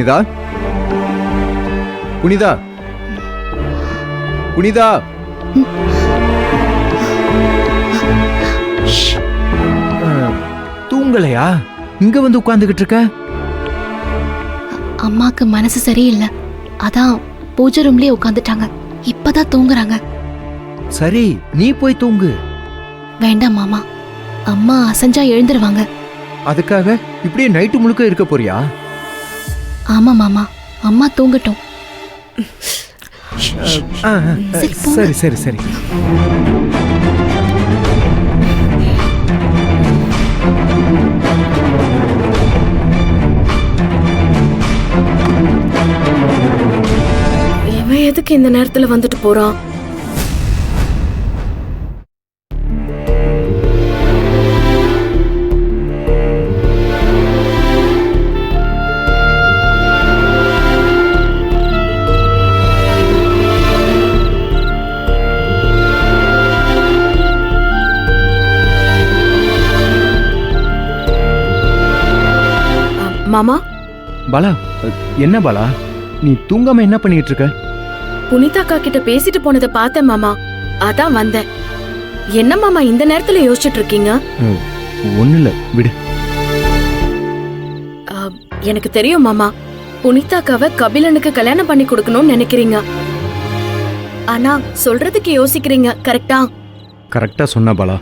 புனிதா, புனிதா, புனிதா. தூங்கலையா? இங்க வந்து உட்கார்ந்துகிட்டு இருக்க? அம்மாக்கு மனசு சரியில்லை, அதான் பூஜை ரூம்லயே உட்காந்துட்டாங்க. இப்பதான் தூங்குறாங்க. சரி, நீ போய் தூங்கு. வேண்டாம் மாமா, அம்மா அசஞ்சா எழுந்துருவாங்க. அதுக்காக இப்படியே நைட்டு முழுக்க இருக்க போறியா? ஆமா மாமா, அம்மா தூங்கட்டும். சரி சரி சரி. இவன் எதுக்கு இந்த நேரத்துல வந்துட்டு போறான்? மாமா, பாலா, என்ன பாலா, நீ தூங்காம என்ன பண்ணிட்டு இருக்க? புனிதாக்கா கிட்ட பேசிட்டு போனதை பார்த்தேன் மாமா, அதான் வந்தேன். என்ன மாமா இந்த நேரத்துல யோசிச்சுட்டு இருக்கீங்க? ஒண்ணு இல்ல, விடு. எனக்கு தெரியும் மாமா, புனிதாக்காவை கபிலனுக்கு கல்யாணம் பண்ணி கொடுக்கணும்னு நினைக்கிறீங்க. ஆனா சொல்றதுக்கு யோசிக்கிறீங்க, கரெக்டா? கரெக்டா சொன்ன பாலா.